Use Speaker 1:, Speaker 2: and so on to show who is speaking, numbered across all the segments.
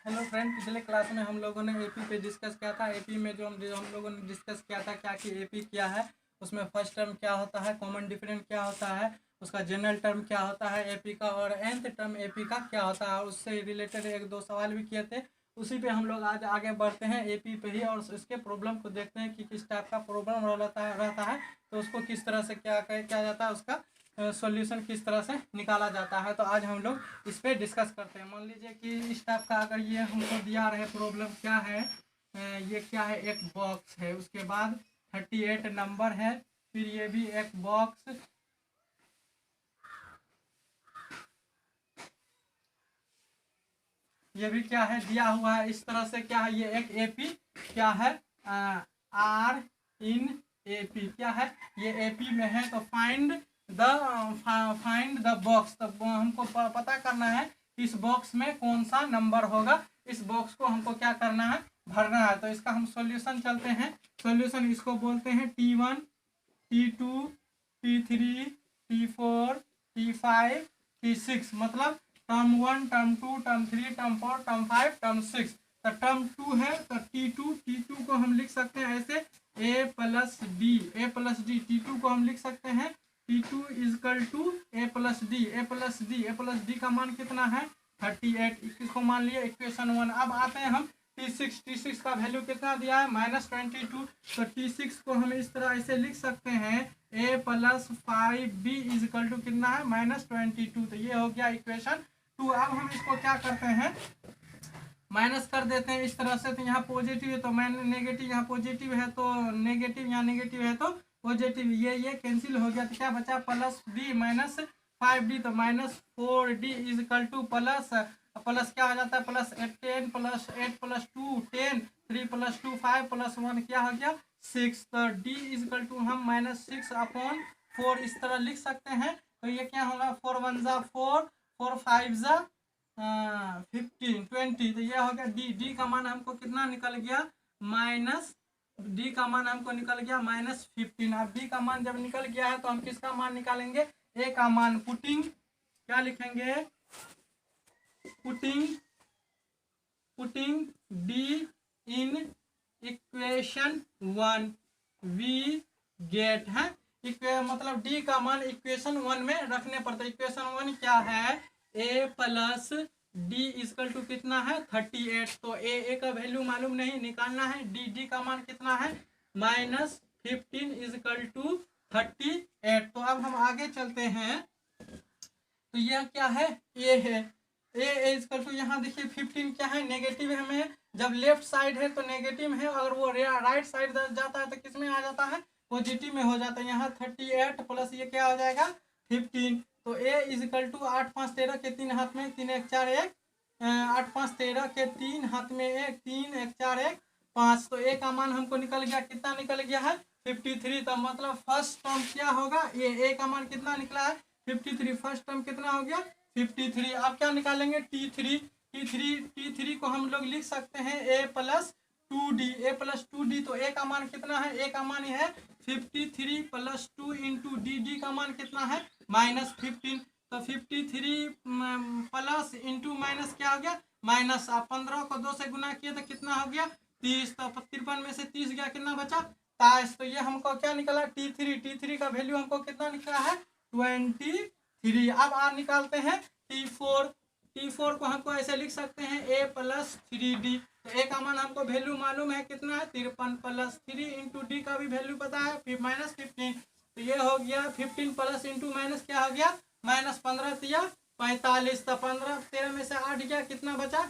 Speaker 1: Hello friend, पिछले class में हम लोगों ने एपी पे डिस्कस किया था। एपी में जो हम लोगों ने डिस्कस किया था क्या कि एपी क्या है, उसमें फर्स्ट टर्म क्या होता है, कॉमन डिफरेंस क्या होता है, उसका जनरल टर्म क्या होता है एपी का, और nth टर्म एपी का क्या होता है। उससे रिलेटेड एक दो सवाल भी किए थे। उसी पे हम लोग आज आगे बढ़ते हैं एपी पे ही, और इसके प्रॉब्लम को देखते हैं कि किस टाइप का प्रॉब्लम रहता है तो उसको किस तरह से क्या जाता है, उसका सॉल्यूशन किस तरह से निकाला जाता है। तो आज हम लोग इस पर डिस्कस करते हैं। मान लीजिए कि इस टाइप का अगर ये हमको दिया रहे प्रॉब्लम क्या है, ये क्या है, एक बॉक्स है, उसके बाद 38 नंबर है, फिर ये भी एक बॉक्स, ये भी क्या है दिया हुआ है। इस तरह से क्या है, ये एक एपी क्या है, आर इन एपी क्या है, ये एपी में है। तो फाइंड द बॉक्स, तो हमको पता करना है इस बॉक्स में कौन सा नंबर होगा। इस बॉक्स को हमको क्या करना है, भरना है। तो इसका हम सॉल्यूशन चलते हैं। सॉल्यूशन इसको बोलते हैं T1, T2, T3, T4, T5, T6। मतलब term 1, term 2, term 3, term 4, term 5, term 6। तो टर्म 2 है तो T2 को हम लिख सकते हैं ऐसे a प्लस डी। T2 को हम लिख सकते हैं T2 equal to a plus D का मान कितना है 38। इसको मान लिया इक्वेशन 1। अब आते हैं हम T6 का वैल्यू कितना दिया है -22। तो T6 को हम इस तरह ऐसे लिख सकते हैं a plus 5b is equal to कितना है -22। तो ये हो गया इक्वेशन 2। अब हम इसको क्या करते हैं, माइनस कर देते हैं इस तरह से। तो यहाँ पॉजिटिव है तो नेगेटिव, यहाँ पॉजिटिव है तो नेगेटिव, यहाँ नेगेटिव है तो पॉजिटिव, ये कैंसिल हो गया। तो क्या बचा, प्लस बी माइनस 5d। तो -4d इजकल टू प्लस क्या हो जाता है, plus 10 plus 8 plus 2 10, 3 plus 2 5 plus 1 क्या हो गया 6। तो d इजकल टू हम -6/4 इस तरह लिख सकते हैं। तो ये क्या होगा, 4 1 जा 4, 4 5 जा 15 20। तो ये हो गया डी का मान हमको कितना निकल गया डी का मान हमको निकल गया -15। अब डी का मान जब निकल गया है तो हम किसका मान निकालेंगे, ए का मान। पुटिंग क्या लिखेंगे, putting D in equation 1 we get है। मतलब डी का मान इक्वेशन 1 में रखने पड़ता है। इक्वेशन 1 क्या है, a plus D equal to कितना है 38। तो ए का वैल्यू मालूम नहीं, निकालना है। डी का मान कितना है -15 इजकल टू 38। तो अब हम आगे चलते हैं। तो यह क्या है, ए है, ए इजकल टू यहाँ देखिए 15 क्या है, नेगेटिव है। हमें जब लेफ्ट साइड है तो नेगेटिव है, अगर वो राइट साइड जाता है तो किस में आ जाता है, पॉजिटिव में हो जाता है। यहाँ 38 प्लस ये क्या हो जाएगा 15। तो ए इजकल टू 8 5 13 के 3 हाथ में 3 1 4 1, 8 5 13 के 3 हाथ में 1 3 1 4 1 5। तो ए का मान हमको निकल गया, कितना निकल गया है 53। तो मतलब फर्स्ट टर्म क्या होगा, ये ए का मान कितना निकला है 53। फर्स्ट टर्म कितना हो गया 53। अब क्या निकालेंगे टी थ्री को हम लोग लिख सकते हैं a प्लस 2d। तो a का मान कितना है, a का मान है 53 प्लस 2 इंटू डी का मान कितना है -15। तो 53 प्लस इंटू माइनस क्या हो गया माइनस। आप 15 को 2 से गुना किए तो कितना हो गया 30। तो 53 में से 30 गया, कितना बचा 23। तो ये हमको क्या निकला T3 का वैल्यू हमको कितना निकला है 23। अब आप निकालते हैं T4 को हमको ऐसे लिख सकते हैं a प्लस 3d। तो a का मान हमको वैल्यू मालूम है कितना है 53 प्लस 3 इंटू डी का भी वैल्यू पता है -15। तो ये हो गया 15 प्लस इंटू माइनस क्या हो गया -15 या 45। तो 15 13 में से 8 गया, कितना बचा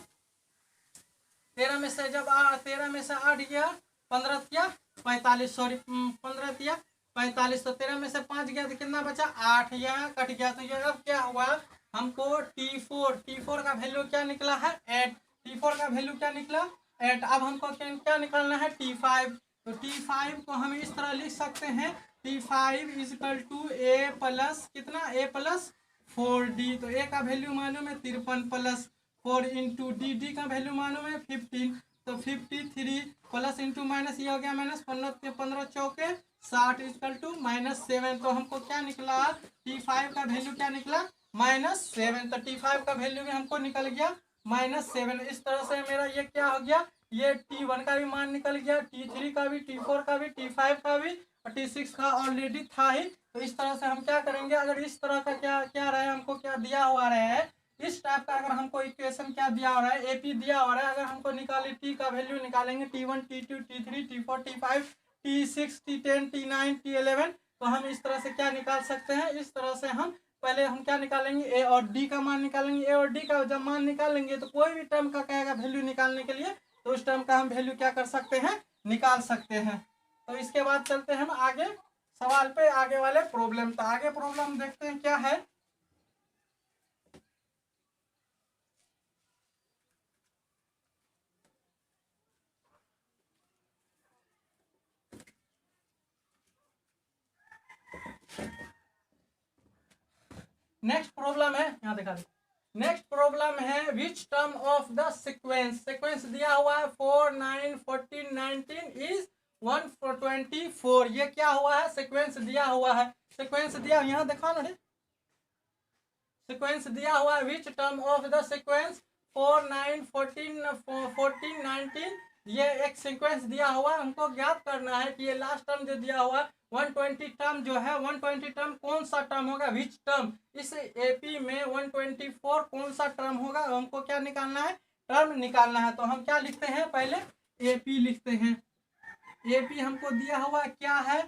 Speaker 1: 13 में से जब 13 में से 8 गया 15 या 45, सॉरी 15 या 45। तो 13 में से 5 गया तो कितना बचा 8, यहाँ कट गया। तो ये अब क्या हुआ हमको T4 का वैल्यू क्या निकला है 8। T4 का वैल्यू क्या निकला 8। अब हमको क्या निकालना है T5। तो T5 को हम इस तरह लिख सकते हैं T5 equal to a plus कितना a प्लस 4d। तो a का वैल्यू मालूम है 53 प्लस 4 इंटू डी का वैल्यू मालूम है 15। तो 53 प्लस इंटू माइनस ये हो गया -15 15 चौके 60 इजकल टू -7। तो हमको क्या निकला T5 का वैल्यू क्या निकला -7। तो T5 का वैल्यू भी हमको निकल गया -7। इस तरह से मेरा ये क्या हो गया, ये T1 का भी मान निकल गया, T3 का भी, T4 का भी, T5 का भी और T6 का ऑलरेडी था ही। तो इस तरह से हम क्या करेंगे, अगर इस तरह का क्या क्या रहे, हमको क्या दिया हुआ है, इस टाइप का अगर हमको इक्वेशन क्या दिया हो रहा है, एपी दिया हो रहा है, अगर हमको निकाले टी का वैल्यू निकालेंगे T1 T2 T3 T4 T5 T6 T10 T9 T11, तो हम इस तरह से क्या निकाल सकते हैं, इस तरह से हम पहले हम क्या निकालेंगे, ए और डी का मान निकालेंगे। ए और डी का जब मान निकालेंगे तो कोई भी टर्म का कहेगा वैल्यू निकालने के लिए, तो उस टर्म का हम वैल्यू क्या कर सकते हैं, निकाल सकते हैं। तो इसके बाद चलते हैं हम आगे सवाल पे, आगे वाले प्रॉब्लम। तो आगे प्रॉब्लम देखते हैं क्या है। नेक्स्ट प्रॉब्लम है, यहाँ दिखा दे। नेक्स्ट प्रॉब्लम है which term of the sequence, sequence दिया हुआ है 4 9 14 19 इज 124। ये क्या हुआ है, सीक्वेंस दिया हुआ है, सीक्वेंस दिया, यहाँ दिखा ना, सीक्वेंस दिया हुआ है which term of the sequence 4 9 14 19, ये एक सीक्वेंस दिया हुआ है, हमको ज्ञात करना है कि ये लास्ट टर्म जो दिया हुआ है 120 टर्म जो है, 120 टर्म कौन सा टर्म होगा, विच टर्म, इस एपी में 124 कौन सा टर्म होगा, हमको क्या निकालना है, टर्म निकालना है। तो हम क्या लिखते हैं, पहले एपी लिखते हैं। एपी हमको दिया हुआ क्या है,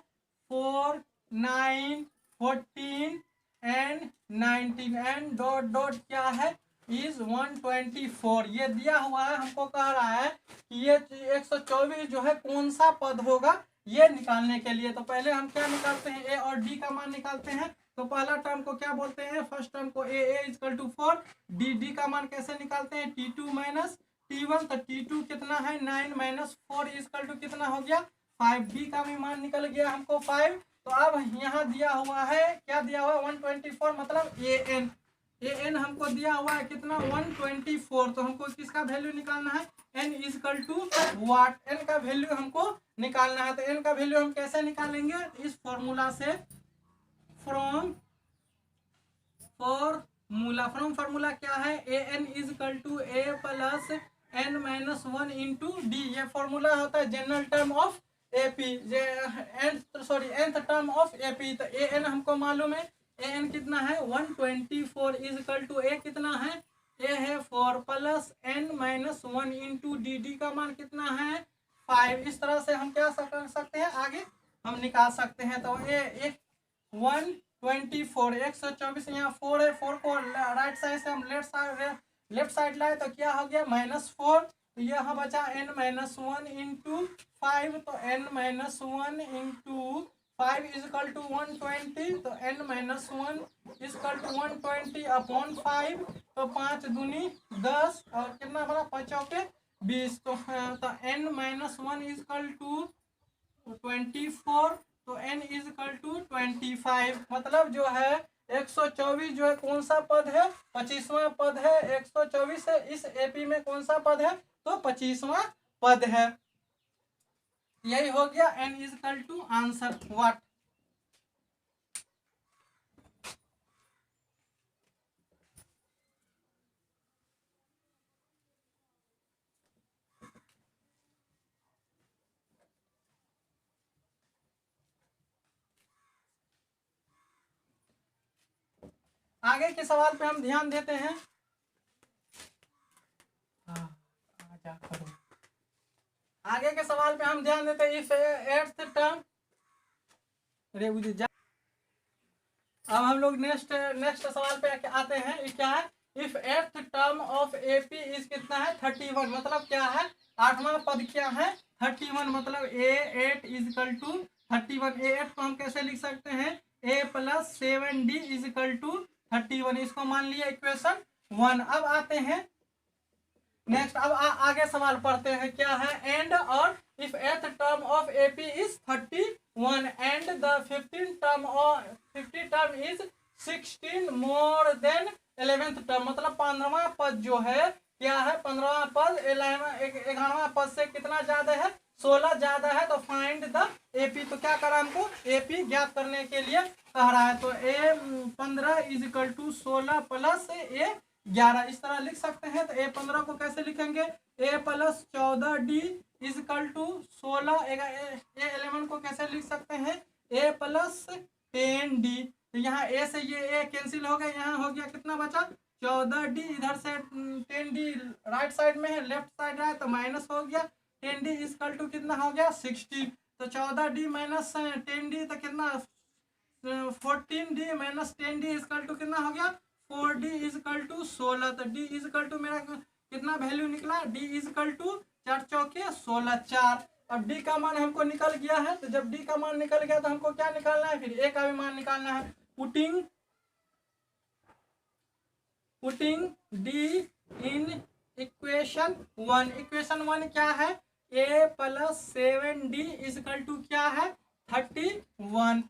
Speaker 1: 4 9 14 एंड 19 एंड डॉट डॉट क्या है, इज 124। ये दिया हुआ है, हमको कह रहा है कि ये 124 जो है कौन सा पद होगा, ये निकालने के लिए। तो पहले हम क्या निकालते हैं, ए और डी का मान निकालते हैं। तो पहला टर्म को क्या बोलते हैं, फर्स्ट टर्म को ए इजकल टू 4, डी का मान कैसे निकालते हैं, T2 माइनस T1। तो T2 कितना है, 9 माइनस 4 इजकल टू कितना हो गया, 5। डी का भी मान निकल गया हमको 5। तो अब यहाँ दिया हुआ है, क्या दिया हुआ है, 124, मतलब एन हमको दिया हुआ है कितना, 124। तो हमको किसका वैल्यू निकालना है, N equal to what, N का वैल्यू हमको निकालना है। तो एन का वैल्यू हम कैसे निकालेंगे, इस फॉर्मूला से, फ्रॉम फार्मूला क्या है, a n equal to a plus N minus 1 into d. ये फॉर्मूला होता है general term of AP, nth term of AP. तो ए एन हमको मालूम है, ए एन कितना है, 124 इजकल टू ए कितना है, ए है 4 plus N minus 1 into D का मान कितना है, 5। इस तरह से हम क्या कर सकते हैं, आगे हम निकाल सकते हैं। तो ए 124, 124 यहाँ 4 है, 4 को राइट साइड से हम लेफ्ट साइड लाए तो क्या हो गया, -4। तो यहाँ बचा n माइनस 1 इंटू 5। तो n minus 1 into 5 equal to 120। तो n minus 1 equal to 120 upon 5। तो 5 दूनी 10 और कितना बड़ा, 5 चौके 20। तो n माइनस 1 इजकल टू 24। तो n इजकल टू 25। मतलब जो है 124 जो है कौन सा पद है, 25वां पद है। 124 है, इस एपी में कौन सा पद है, तो 25वां पद है। यही हो गया n equal to answer what. आगे के सवाल पे हम ध्यान देते हैं। आगे के सवाल पे हम ध्यान देते हैं। इफ एट्थ टर्म, अब हम लोग नेक्स्ट सवाल पे आते हैं। ये क्या है, if eighth term of AP is कितना है, 31। मतलब क्या है, 8वां पद क्या है, 31। मतलब A8 इजकल टू 31। A8 को हम कैसे लिख सकते हैं, A plus 7D equal to 31। इसको मान लिया इक्वेशन 1। अब आते हैं नेक्स्ट, अब आगे सवाल पढ़ते हैं। क्या है, एंड और if th term of AP is 31 and the 50 term is 16 more than 11th term. मतलब 15वां पद जो है क्या है, 15वां पद 11वां पद से कितना ज्यादा है, 16 ज्यादा है। तो फाइंड द एपी। तो क्या करा हमको, एपी ज्ञात करने के लिए कह रहा है। तो A 15 equal to 16 plus A 11 इस तरह लिख सकते हैं। तो A15 को कैसे लिखेंगे, A plus 14D is equal to 16। A11 को कैसे लिख सकते हैं, A प्लस 10D। तो यहाँ A से ये A कैंसिल हो गया, यहाँ हो गया कितना बचा 14D, इधर से 10D राइट साइड में है, लेफ्ट साइड है तो माइनस हो गया, 10D इजकल टू कितना हो गया 16। तो 14D माइनस 10D तो कितना 14D minus 10D is equal to कितना हो गया 4D इजकल टू 16। तो D इजकल टू मेरा कितना वैल्यू निकला, D इजकल टू 4 चौके 16 4। अब D का मान हमको निकल गया है। तो जब D का मान निकल गया तो हमको क्या निकालना है, फिर A का भी मान निकालना है। पुटिंग D इन इक्वेशन 1। इक्वेशन 1 क्या है, A plus 7D equal to क्या है 31।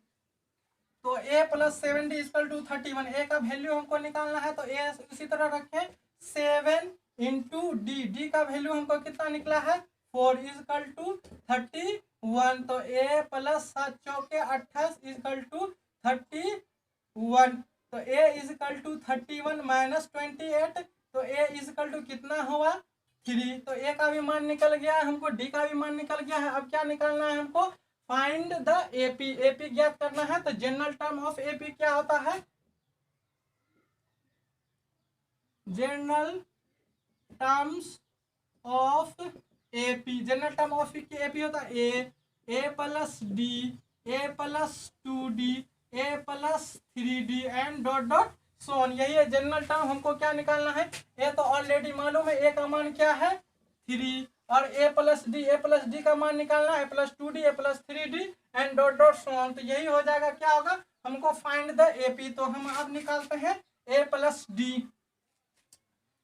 Speaker 1: तो A plus 7D equal to 31, A का वैल्यू हमको निकालना है। तो A इसी तरह रखें 7 इंटू D का वैल्यू हमको कितना निकला है 4 इजकल टू 31। तो A प्लस 7 चौके 28 इजकल टू 31। तो A इजकल टू 31 माइनस 28। तो A इजकल टू कितना हुआ 3। तो A का भी मान निकल गया है हमको, D का भी मान निकल गया है। अब क्या निकालना है हमको, फाइंड द AP। AP ज्ञात करना है। तो जनरल टर्म ऑफ AP क्या होता है, general terms of AP, general term of AP होता है A plus D, A plus 2D, A plus 3D and dot dot so on. यही है जनरल टर्म। हमको क्या निकालना है, A तो ऑलरेडी मालूम है, A का मान क्या है 3, और A प्लस D का मान निकालना है, A plus 2D, A plus 3D and dot dot so on. तो यही हो जाएगा, क्या होगा हमको फाइंड द AP। तो हम अब निकालते हैं A प्लस D।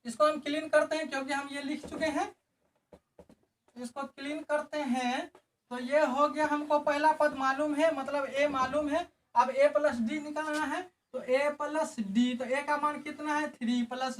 Speaker 1: इसको हम क्लीन करते हैं क्योंकि हम ये लिख चुके हैं, इसको क्लीन करते हैं। तो ये हो गया, हमको पहला पद मालूम है, मतलब A मालूम है। अब A प्लस D निकालना है। तो A प्लस D, तो A का मान कितना है 3 प्लस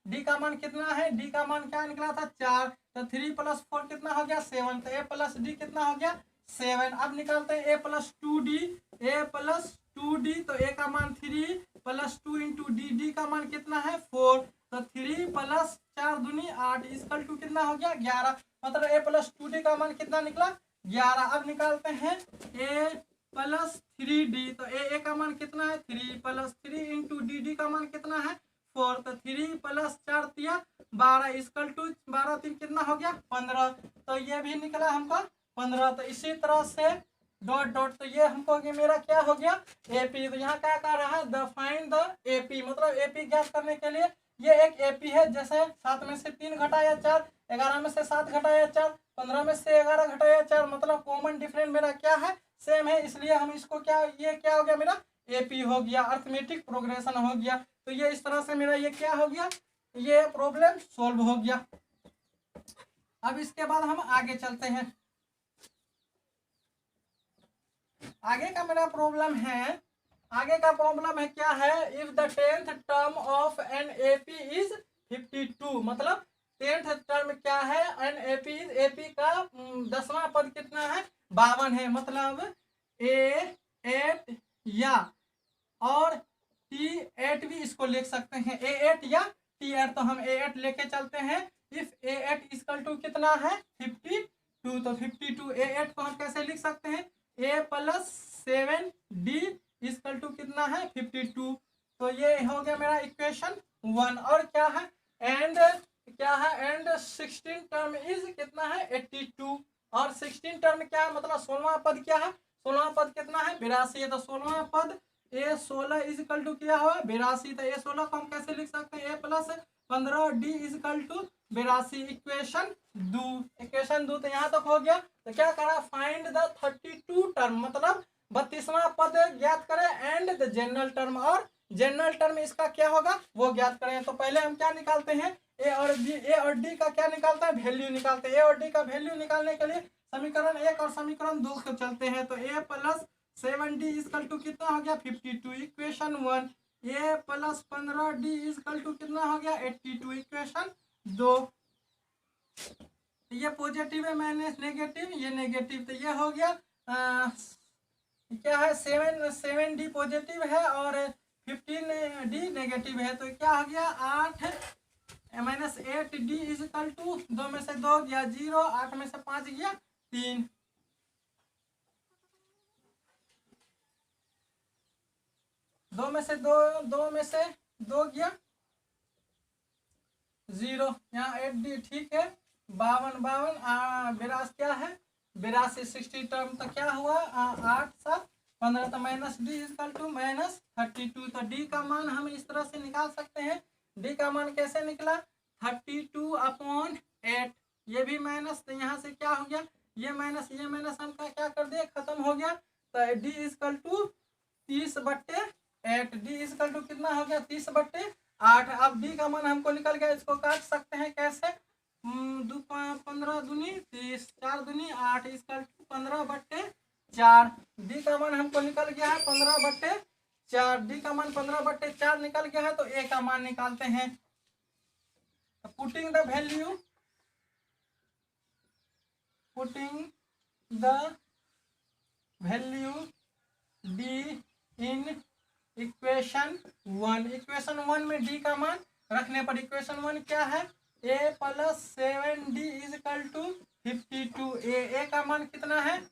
Speaker 1: D का मान कितना है, D का मान क्या निकला था 4। तो 3 प्लस 4 कितना हो गया 7। तो A प्लस D कितना हो गया 7। अब निकालते हैं A plus 2D। A plus 2D, तो A का मान 3 प्लस 2 इंटू D का मान कितना है 4। तो 3 प्लस 4 दूनी 8 इसकल टू कितना हो गया 11। मतलब A प्लस 2D का मान कितना निकला 11। अब निकालते हैं A प्लस 3D। तो A का मान कितना है 3 प्लस 3 इंटू D का मान कितना है 4। तो 3 प्लस 4 तिया 12 इसकल टू 12 3 कितना हो गया 15। तो ये भी निकला हमको 15। तो इसी तरह से डॉट डॉट, तो ये हमको मेरा क्या हो गया AP। तो यहाँ क्या कर रहा है, द फाइंड द AP, मतलब AP ज्ञात करने के लिए ये एक AP है। जैसे 7 में से 3 घटाया 4, 11 में से 7 घटाया 4, 15 में से 11 घटाया 4, मतलब कॉमन डिफरेंस मेरा क्या है सेम है, इसलिए हम इसको क्या, ये क्या हो गया मेरा AP हो गया, अर्थमेटिक प्रोग्रेशन हो गया। तो ये इस तरह से मेरा ये क्या हो गया, ये प्रॉब्लम सॉल्व हो गया। अब इसके बाद हम आगे चलते हैं। आगे का मेरा प्रॉब्लम है, आगे का प्रॉब्लम है क्या है, if the 10th term of an AP is 52, मतलब 10th टर्म क्या है एन AP इज, AP का 10वां पद कितना है 52 है, मतलब A8 या और T8 भी इसको लिख सकते हैं, A8 या T8। तो हम A8 लेके चलते हैं। इफ A8 इक्वल टू कितना है 52, तो 52 A8 को हम कैसे लिख सकते हैं, A plus 7D equal to कितना है 52। तो ये हो गया मेरा इक्वेशन 1। और क्या है, एंड क्या है, एंड 16 टर्म इज कितना है 82। और 16 टर्म क्या है, मतलब 16वां पद क्या है, 16वां पद कितना है 82 है। तो 16वां पद A16 इज इक्वल टू क्या हुआ 82। तो A16 को हम कैसे लिख सकते हैं, A plus 15D is equal to 82। Equation 2, equation 2 तो यहाँ तक हो गया। तो क्या करा, फाइंड द 32 टर्म, मतलब 32वां पद ज्ञात करें एंड द जनरल टर्म, और जनरल टर्म इसका क्या होगा वो ज्ञात करें। तो पहले हम क्या निकालते हैं, A और D का क्या निकालता है वैल्यू निकालते हैं। A और D का वैल्यू निकालने के लिए समीकरण 1 और समीकरण 2 को चलते हैं। तो A plus 7D equal to कितना हो गया 52। Equation 1, A plus 15D equal to कितना हो गया 82। इक्वेशन 2, ये पॉजिटिव है माइनस नेगेटिव, ये नेगेटिव, तो ये हो गया क्या है 7D पॉजिटिव है और 15 डी नेगेटिव है, तो क्या हो गया 8 minus 8 D is equal to 2 में से 2 गया 0, 8 में से 5 गया 3, 2 में से 2 गया 0, यहाँ 8 डी ठीक है। 52 82 क्या है 82 60 टर्म तो क्या हुआ 8 7 15, तो minus D equal to minus 32। तो डी का मान हम इस तरह से निकाल सकते हैं। डी का मान कैसे निकला 32/8, ये भी माइनस, तो यहाँ से क्या हो गया ये माइनस हम क्या कर दिए खत्म हो गया। तो D equal to 30/8, D equal to कितना हो गया 30/8। अब डी का मान हमको निकल गया, इसको काट सकते हैं कैसे 15 दूनी 30, 4 दूनी 8 इजकल टू 15/4। डी का मान हमको निकल गया है 15/4, डी का मान 15/4 निकल गया है। तो ए का मान निकालते हैं। Putting the value D in equation 1, equation 1 में डी का मान रखने पर इक्वेशन 1 क्या है a + 7d = 52। ए का मान कितना है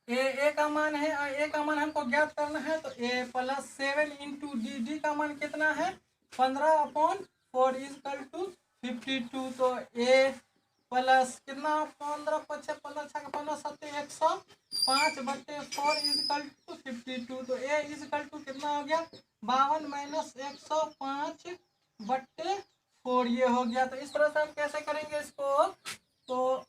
Speaker 1: ए का मान है, ए का मान हमको ज्ञात करना है। तो a + 7 × डी का मान कितना है 15/4 = 52। तो a प्लस कितना 15 × 15 = 105/4 = 52। तो a = कितना हो गया 52 - 105/4 ये हो गया। तो इस तरह से हम कैसे करेंगे इसको, तो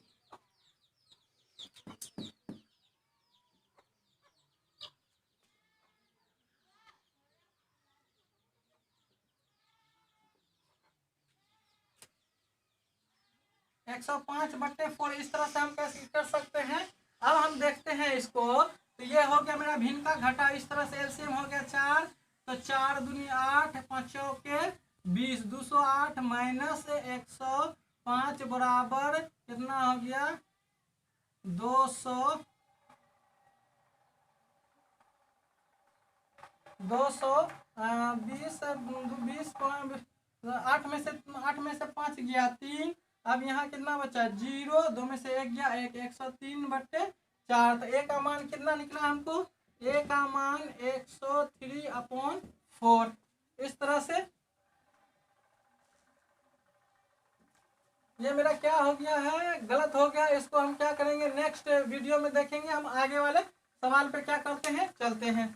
Speaker 1: एक 105/4 इस तरह से हम कैसे कर सकते हैं। अब हम देखते हैं इसको, तो ये हो गया मेरा भिन्न का घटा, इस तरह से एलसीएम हो गया 4, तो 4 दूनी 8 5 के 20, 208 माइनस 105 बराबर कितना हो गया 220 8 में से 5 गया 3। अब यहाँ कितना बचा 0, 2 में से 1 गया 1, 103/4। तो ए का मान कितना निकला हमको, ए का मान 103/4। इस तरह से ये मेरा क्या हो गया है गलत हो गया। इसको हम क्या करेंगे नेक्स्ट वीडियो में देखेंगे, हम आगे वाले सवाल पे क्या करते हैं चलते हैं।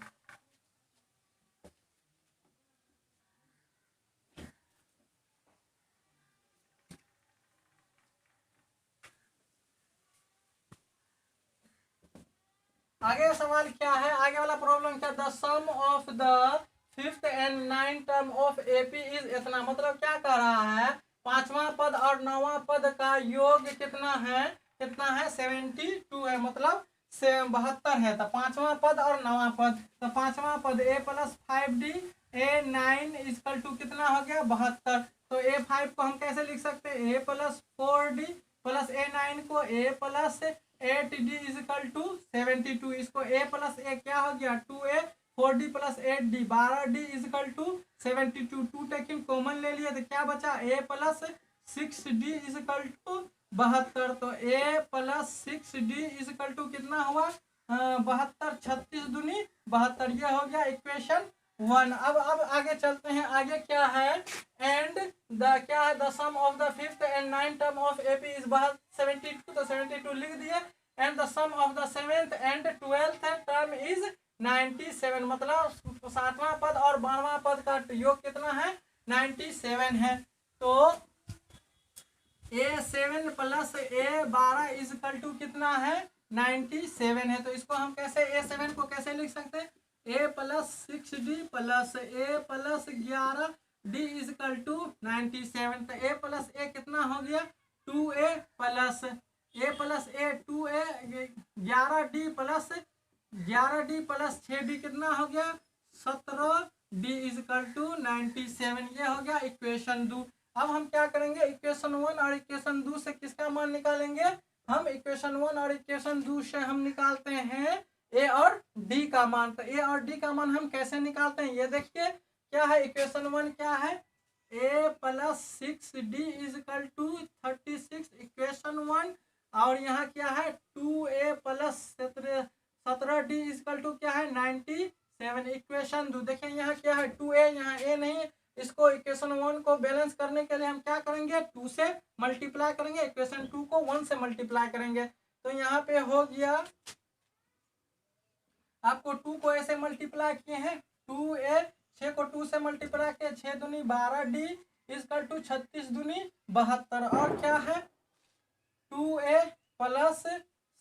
Speaker 1: आगे सवाल क्या है, आगे वाला प्रॉब्लम क्या, the sum of the 5th and 9th term of AP is इतना, मतलब क्या कह रहा है 5वां पद और 9वां पद का योग कितना है 72 है, मतलब 72 है। तो 5वां पद और 9वां पद, तो 5वां पद a + 5d a9 = कितना हो गया 72। तो a5 को हम कैसे लिख सकते हैं a + 4d + a9 को a + 8d = 72। इसको a + a क्या हो गया 2a, 4d + 8d 12d = 72। 2 taking common ले लिया तो क्या बचा a + 6d = 72। तो a + 6d = कितना हुआ 72, 36 दूनी 72, ये हो गया इक्वेशन 1। अब आगे चलते हैं, आगे क्या है एंड द क्या है the sum of the 5th and 9th term of AP is 72। तो 72 लिख दिए। And the sum of the 7th and 12th term is 97, मतलब 7वां पद और 12वां पद का योग कितना है 97 है। तो a7 + a12 = कितना है 97 है। तो इसको हम कैसे a7 को कैसे लिख सकते हैं a + 6d + a + 11d = 97। तो a + a कितना हो गया 2a + a 2a 11d + 6d कितना हो गया 17d = 97। ये हो गया इक्वेशन 2। अब हम क्या करेंगे इक्वेशन 1 और इक्वेशन 2 से किसका मान निकालेंगे, हम इक्वेशन 1 और इक्वेशन 2 से हम निकालते हैं ए और डी का मान। तो ए और डी का मान हम कैसे निकालते हैं, ये देखिए क्या है, इक्वेशन 1 क्या है, a plus 6d equal to 36 equation 1। और यहाँ क्या है 2a plus 17d is equal to क्या है 97 इक्वेशन 2। देखिए यहाँ क्या है 2a, यहाँ a नहीं, इसको इक्वेशन 1 को बैलेंस करने के लिए हम क्या करेंगे 2 से मल्टीप्लाई करेंगे, इक्वेशन 2 को 1 से मल्टीप्लाई करेंगे। तो यहाँ पे हो गया आपको 2 को ऐसे मल्टीप्लाई किए हैं 2a, 6 को 2 से मल्टीप्लाई किए 6 दूनी 12d इजकल टू 36 दूनी 72। और क्या है 2a plus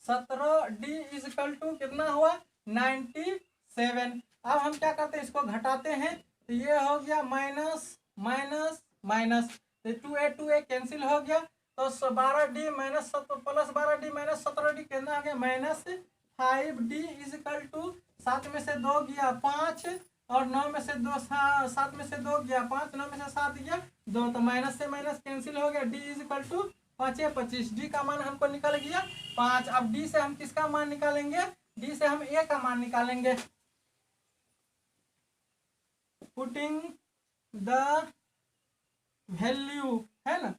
Speaker 1: 17d is equal to कितना हुआ 97। अब हम क्या करते हैं इसको घटाते हैं, तो ये हो गया माइनस माइनस माइनस, तो 2a कैंसिल हो गया, तो 12d minus plus 12d minus 17d कितना आ गया माइनस 5d इजकल टू 7 में से 2 गया 5 और 9 में से 2 7 में से 2 गया 5, 9 में से 7 गया 2, तो माइनस से माइनस कैंसिल हो गया, d इजकल टू 5 25, डी का मान हमको निकल गया 5। अब डी से हम किसका मान निकालेंगे, डी से हम ए का मान निकालेंगे। पुटिंग द वैल्यू है ना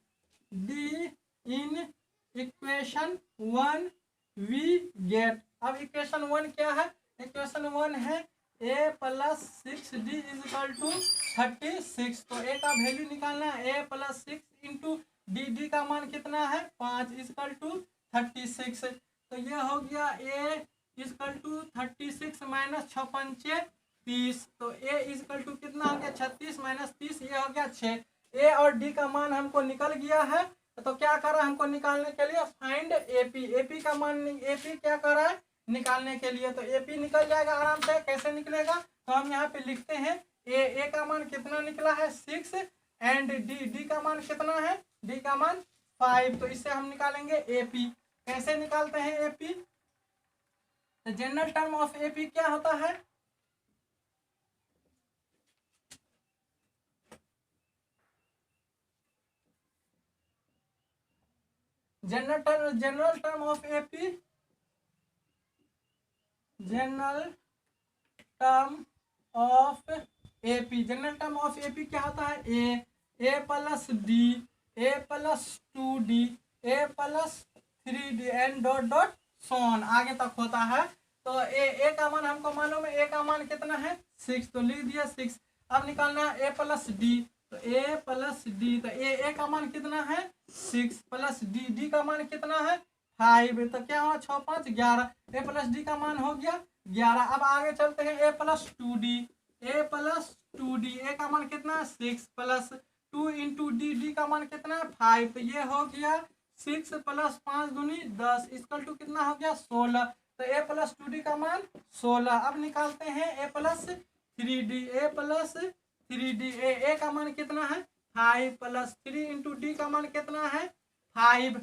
Speaker 1: D in equation 1 we get. अब इक्वेशन 1 क्या है, इक्वेशन 1 है a plus 6d equal to 36। तो a का वैल्यू निकालना है, a प्लस 6 इंटू डी का मान कितना है 5 इजकल टू 36। तो ये हो गया a इजकल टू 36 माइनस 6 पंचे 30, तो a इजकल टू कितना हो गया 36 माइनस 30, ये हो गया 6। a और d का मान हमको निकल गया है, तो क्या कर रहा है हमको निकालने के लिए फाइंड एपी, एपी का मान एपी क्या कर रहा है निकालने के लिए, तो एपी निकल जाएगा आराम से। कैसे निकलेगा, तो हम यहाँ पे लिखते हैं ए का मान कितना निकला है 6 एंड डी का मान कितना है, डी का मान 5, तो इससे हम निकालेंगे एपी। कैसे निकालते हैं एपी, तो जनरल टर्म ऑफ एपी क्या होता है, general term of AP, general term of AP, general term of AP क्या होता है a plus d, a plus 2d, a plus 3d and dot dot so on आगे तक होता है। तो ए का मान हमको मालूम है, ए का मान कितना है 6, तो लिख दिया 6। अब निकालना है ए प्लस डी, तो ए प्लस डी, तो ए का मान कितना है 6 प्लस डी का मान कितना है 5, तो क्या हुआ 6 5 11, ए प्लस डी का मान हो गया 11। अब आगे चलते हैं ए plus 2d, a plus 2d, ए का मान कितना है 6 प्लस 2 इंटू डी का मान कितना है 5, तो ये हो गया 6 प्लस 5 दूनी 10 इक्वल टू कितना हो गया 16, तो ए प्लस 2d का मान 16। अब निकालते हैं ए प्लस 3d, ए प्लस 3d, ए का मान कितना है 5 प्लस 3 इंटू डी का मान कितना है 5,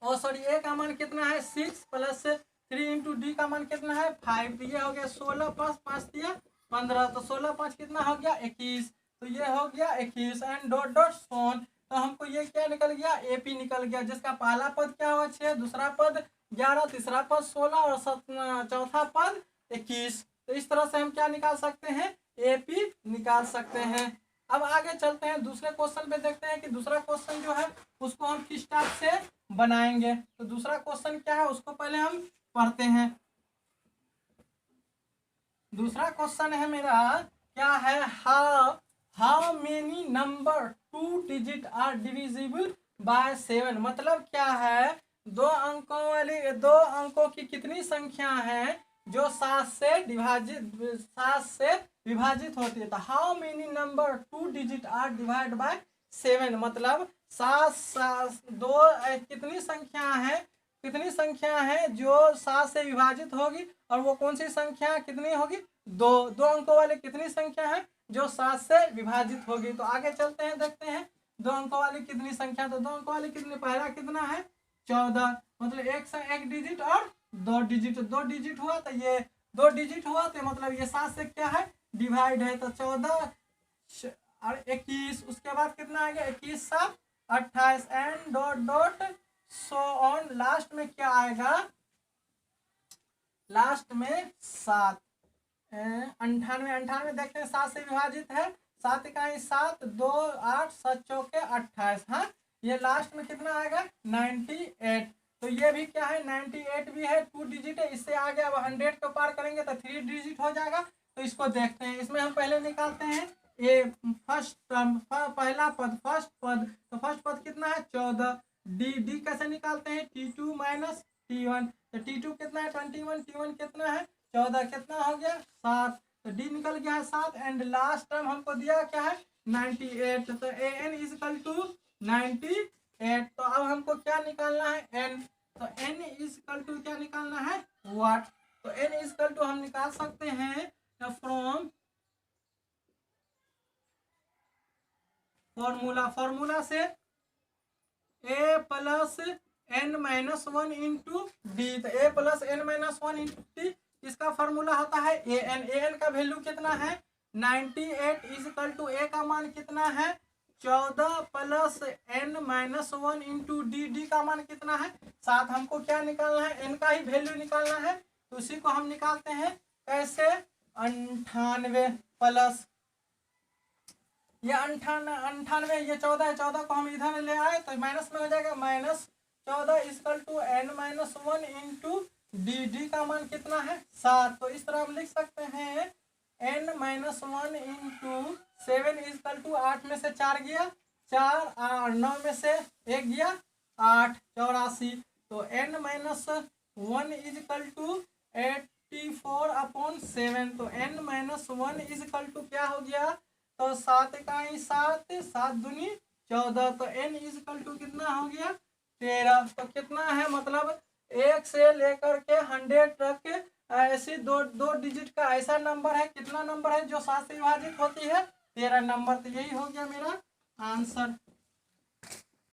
Speaker 1: और सॉरी ए का मान कितना है 6 प्लस 3 इंटू डी का मान कितना है 5, तो ये हो गया 16 प्लस 5 दिया 15, तो 16 5 कितना हो गया 21, तो ये हो गया 21 एंड डॉट डॉट सोन। तो हमको ये क्या निकल गया एपी निकल गया, जिसका पहला पद क्या हुआ 6, दूसरा पद 11, तीसरा पद 16 और चौथा पद 21। तो इस तरह से हम क्या निकाल सकते हैं एपी निकाल सकते हैं। अब आगे चलते हैं दूसरे क्वेश्चन पे, देखते हैं कि दूसरा क्वेश्चन जो है उसको हम किस टाइप से बनाएंगे। तो दूसरा क्वेश्चन क्या है उसको पहले हम पढ़ते हैं। दूसरा क्वेश्चन है मेरा क्या है, how many number 2 digit are divisible by 7, मतलब क्या है 2 अंकों की कितनी संख्या है जो 7 से विभाजित होती है। तो how many number 2 digit are divide by 7, मतलब 2 कितनी संख्या है जो 7 से विभाजित होगी, और वो कौन सी संख्या कितनी होगी 2 अंकों वाले कितनी संख्या है जो 7 से विभाजित होगी। तो आगे चलते हैं देखते हैं 2 अंकों वाली कितनी संख्या, तो 2 अंकों वाली कितनी, पहला कितना है 14, मतलब एक डिजिट और 2 डिजिट, 2 डिजिट हुआ तो ये 2 डिजिट हुआ तो मतलब ये 7 से क्या है डिवाइड है, तो 14 और 21, उसके बाद कितना आ गया 21 7 28 and dot dot so on, last में क्या आएगा लास्ट में 7, 98, 98 देखते हैं 7 से विभाजित है, 7 इकाई 7, 2 8, 7 चौके 28। हाँ, ये लास्ट में कितना आएगा 98। तो ये भी क्या है 98 भी है, 2 डिजिट है, इससे आगे अब 100 को पार करेंगे तो 3 डिजिट हो जाएगा। तो इसको देखते हैं, इसमें हम पहले निकालते हैं ये फर्स्ट टर्म, पहला पद फर्स्ट पद, तो फर्स्ट पद कितना है 14। डी कैसे निकालते हैं T2 माइनस T1, तो T2 कितना है 21, T1 कितना है 14, कितना हो गया 7, तो डी निकल गया है 7। एंड लास्ट टर्म हमको दिया क्या है 98, तो an इज इक्वल टू 98। तो अब हमको क्या निकालना है n, तो n इज इक्वल टू क्या निकालना है वाट, तो n इज इक्वल टू हम निकाल सकते हैं फ्रॉम फॉर्मूला से a plus n minus 1 into D, तो a plus n minus 1 into D इसका फॉर्मूला होता है an का वैल्यू कितना है 98 इज इक्वल टू a का मान कितना है 14 plus n minus 1 into D का मान कितना है 7। हमको क्या निकालना है n का ही वैल्यू निकालना है, तो उसी को हम निकालते हैं कैसे 98 प्लस ये 98 ये 14 है, 14 को हम इधर ले आए तो माइनस में हो जाएगा, minus 14 equal to n minus 1 into D का मान कितना है 7। तो इस तरह हम लिख सकते हैं n minus 1 into 7 equal to 8 में से 4 गया 4 और 9 में से 1 गया 8, 84। तो n minus 1 is equal to 84/7, तो n minus 1 is equal to क्या हो गया, तो 7 इकाई 7, 7 दूनी 14, तो n इज इक्वल टू कितना हो गया 13। तो कितना है मतलब 1 से लेकर के 100 तक ऐसी दो डिजिट का ऐसा नंबर है, कितना नंबर है जो 7 से विभाजित होती है 13 नंबर। तो यही हो गया मेरा आंसर।